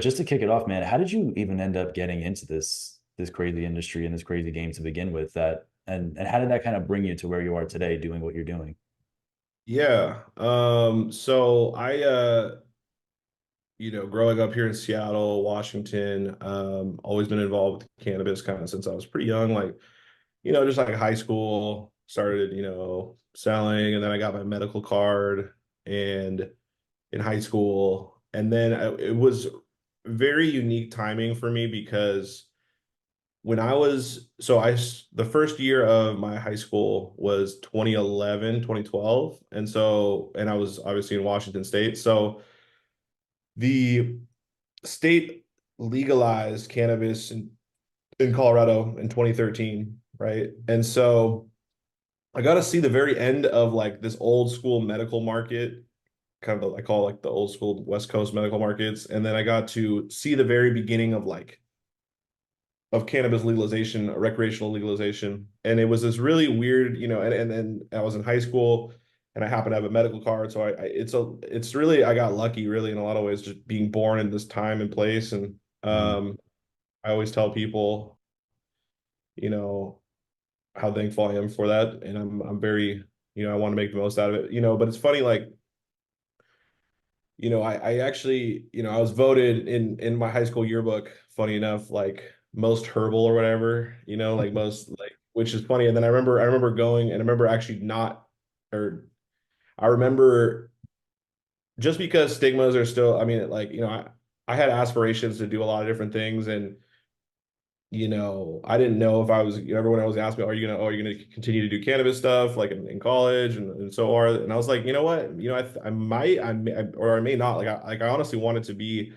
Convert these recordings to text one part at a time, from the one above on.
just to kick it off, man, how did you even end up getting into this crazy industry and this crazy game to begin with? That and how did that kind of bring you to where you are today, doing what you're doing? Yeah. So growing up here in Seattle, Washington, always been involved with cannabis kind of since I was pretty young, just like high school, started, selling, and then I got my medical card and in high school. And then it was very unique timing for me because when I was so I s- the first year of my high school was 2011, 2012, and I was obviously in Washington State. So the state legalized cannabis in Colorado in 2013, right? And so I got to see the very end of like this old school medical market, kind of I call like the old school West Coast medical markets, and then I got to see the very beginning of cannabis legalization, recreational legalization. And it was this really weird, and I was in high school and I happened to have a medical card. So it's really, I got lucky really in a lot of ways, just being born in this time and place. And Mm. I always tell people, you know, how thankful I am for that. And I'm very, I want to make the most out of it, but it's funny, like, I actually, I was voted in my high school yearbook, funny enough, like most herbal or whatever, like most like which is funny. And then I remember going and I remember actually not or I remember just because stigmas are still, I mean, like, I had aspirations to do a lot of different things and I didn't know if I was, everyone always asked me, are you gonna continue to do cannabis stuff like in college and so on? And I was like, you know what, I might, or I may not. Like I honestly wanted to be,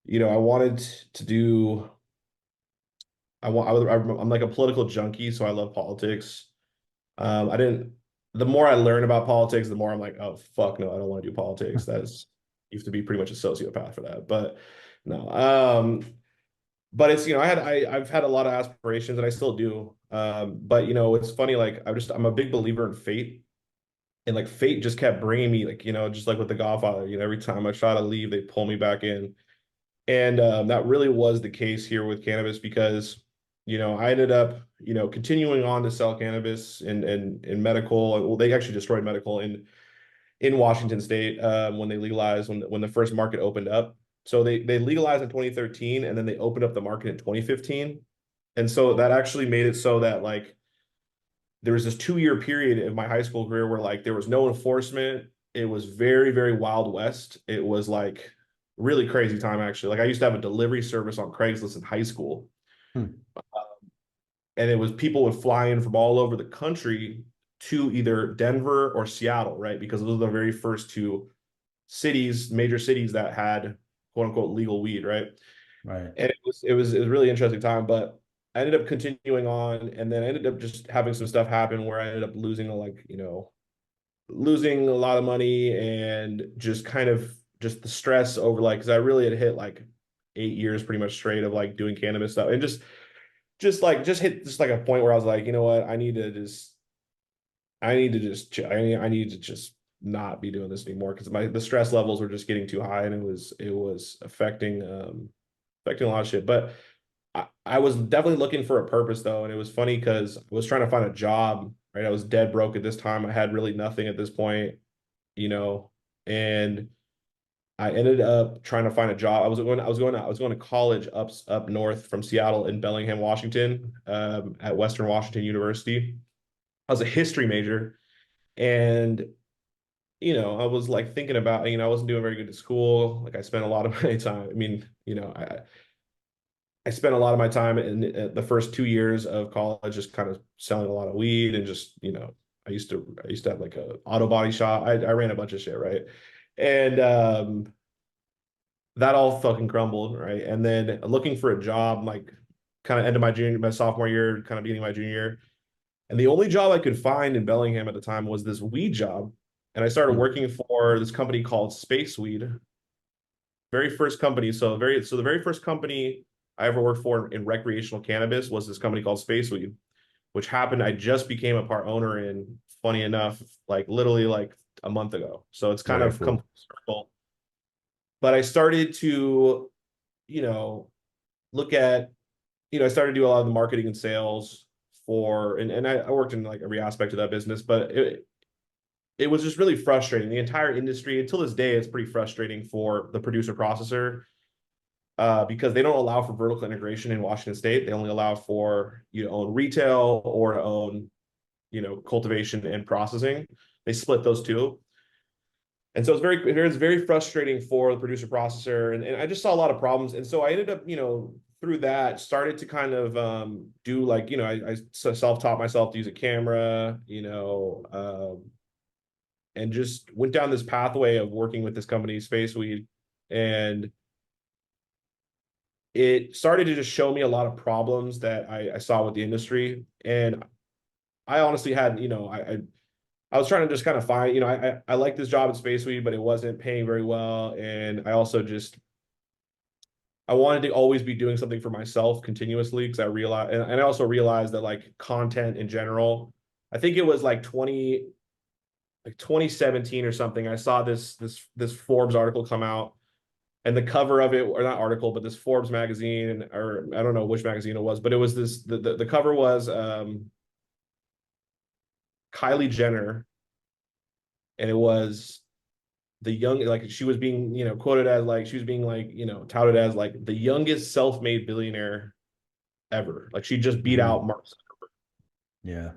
I wanted to do, I want, I was, I'm like a political junkie, so I love politics. I didn't. The more I learn about politics, the more I'm like, oh fuck no, I don't want to do politics. That's You have to be pretty much a sociopath for that. But no. But it's I've had a lot of aspirations and I still do. But it's funny, like I'm a big believer in fate, and like fate just kept bringing me, like, just like with The Godfather, every time I try to leave they pull me back in. And that really was the case here with cannabis because I ended up continuing on to sell cannabis in medical. Well, they actually destroyed medical in Washington State, when they legalized, when the first market opened up. So they legalized in 2013 and then they opened up the market in 2015. And so that actually made it so that like there was this 2 year period of my high school career where like there was no enforcement. It was very, very Wild West. It was like really crazy time actually. Like I used to have a delivery service on Craigslist in high school, Hmm. and it was people would fly in from all over the country to either Denver or Seattle, right? Because those are the very first two cities, major cities that had quote unquote legal weed, right? Right. And it was a really interesting time, but I ended up continuing on, and then I ended up just having some stuff happen where I ended up losing a lot of money and just kind of just the stress over like because I really had hit like 8 years pretty much straight of like doing cannabis stuff and just hit just like a point where I was like, you know what, I need to just not be doing this anymore because the stress levels were just getting too high and it was affecting a lot of shit. But I was definitely looking for a purpose though, and it was funny because I was trying to find a job, right? I was dead broke at this time. I had really nothing at this point, you know, and I ended up trying to find a job. I was going to college up north from Seattle in Bellingham, Washington, at Western Washington University. I was a history major, and I was like thinking about, I wasn't doing very good at school. Like I spent a lot of my time. I mean, I spent a lot of my time in the first 2 years of college just kind of selling a lot of weed and just, I used to have like a auto body shop. I ran a bunch of shit, right? And that all fucking crumbled, right? And then looking for a job, like kind of end of my sophomore year, kind of beginning of my junior year. And the only job I could find in Bellingham at the time was this weed job. And I started Hmm. working for this company called Space Weed. Very first company. So the very first company I ever worked for in recreational cannabis was this company called Space Weed, which happened. I just became a part owner in, funny enough, like literally like a month ago. So it's kind Very of come cool. full circle. But I started to you know, look at, I started to do a lot of the marketing and sales for, and I worked in like every aspect of that business, but it was just really frustrating. The entire industry, until this day, it's pretty frustrating for the producer processor, because they don't allow for vertical integration in Washington State. They only allow for you to own retail or to own, cultivation and processing. They split those two. And so it's very frustrating for the producer processor. And I just saw a lot of problems. And so I ended up, through that, started to kind of do like, I self-taught myself to use a camera, and just went down this pathway of working with this company, Space Weed. And it started to just show me a lot of problems that I saw with the industry. And I honestly had, I was trying to just kind of find, I like this job at Space Weed, but it wasn't paying very well. And I also just, I wanted to always be doing something for myself continuously, because I realized, and I also realized that like content in general, I think it was like 2017 or something. I saw this Forbes article come out, and the cover of it, or not article, but this Forbes magazine, or I don't know which magazine it was, but it was the cover was Kylie Jenner, and it was the young, like she was being, quoted as like, she was being like, touted as like the youngest self-made billionaire ever. Like she just beat Mm, out Mark. yeah.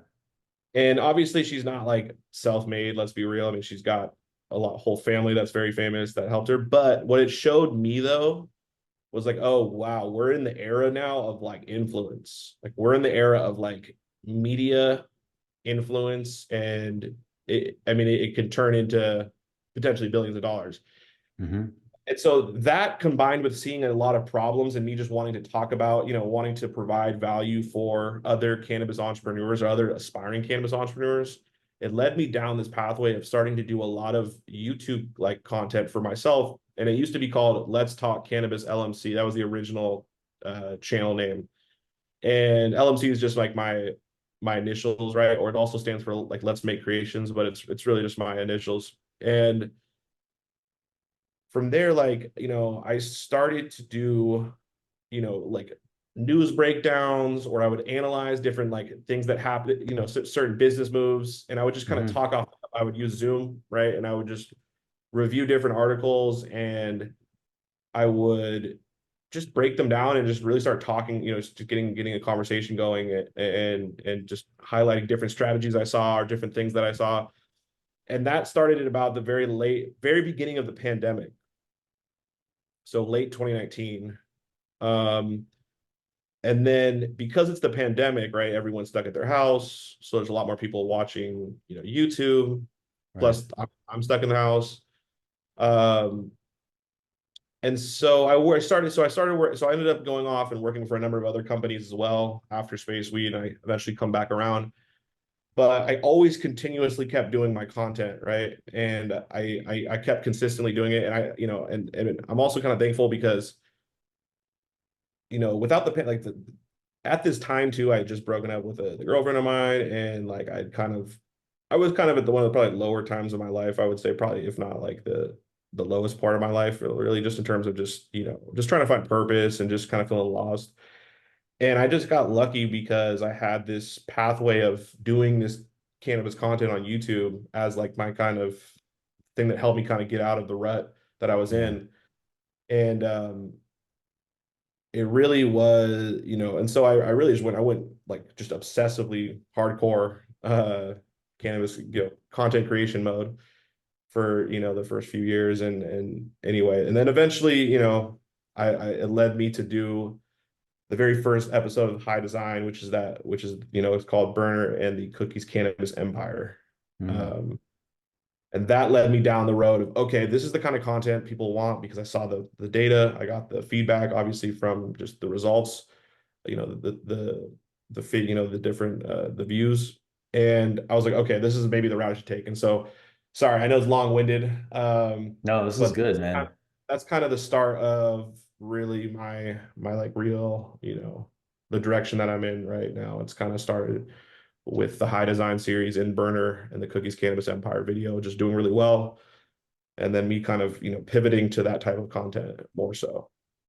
And obviously she's not like self-made, let's be real. I mean, she's got whole family that's very famous that helped her. But what it showed me though was like, oh wow, we're in the era now of like influence. Like we're in the era of like media influence, and I mean, it can turn into potentially billions of dollars. Hmm. And so that, combined with seeing a lot of problems and me just wanting to talk about, wanting to provide value for other cannabis entrepreneurs or other aspiring cannabis entrepreneurs, it led me down this pathway of starting to do a lot of YouTube like content for myself. And it used to be called Let's Talk Cannabis LMC. That was the original channel name. And LMC is just like my initials, right? Or it also stands for like Let's Make Creations, but it's really just my initials. And from there, like, I started to do, like news breakdowns, or I would analyze different like things that happen, certain business moves, and I would just kind of Hmm. talk off. I would use Zoom, right? And I would just review different articles, and I would just break them down and just really start talking, just getting a conversation going, and just highlighting different strategies I saw or different things that I saw. And that started at about the very beginning of the pandemic. So late 2019. Um, and then because it's the pandemic, right? Everyone's stuck at their house. So there's a lot more people watching, YouTube. Right. Plus I'm stuck in the house. Um, and so I ended up going off and working for a number of other companies as well after Space Weed, and I eventually come back around. But I always continuously kept doing my content, right? And I kept consistently doing it. And and I'm also kind of thankful because, without at this time too, I had just broken up with the girlfriend of mine, and like I was kind of at the one of the probably lower times of my life, I would say, probably if not like the lowest part of my life, really, just in terms of just, just trying to find purpose and just kind of feeling lost. And I just got lucky because I had this pathway of doing this cannabis content on YouTube as like my kind of thing that helped me kind of get out of the rut that I was Yeah. in. And it really was, and so I really I went like just obsessively hardcore cannabis, content creation mode for, the first few years. And anyway, and then eventually, it led me to do the very first episode of High Design, which is, it's called Burner and the Cookies Cannabis Empire. Mm. Um, and that led me down the road of, okay, this is the kind of content people want, because I saw the data, I got the feedback, obviously, from just the results, the feed, the different the views. And I was like, okay, this is maybe the route I should take. And so, sorry, I know it's long-winded, No, this is but good, man. that's kind of the start of really my like real, the direction that I'm in right now. It's kind of started with the High Design series in Burner and the Cookies Cannabis Empire video, just doing really well. And then me kind of, pivoting to that type of content more so.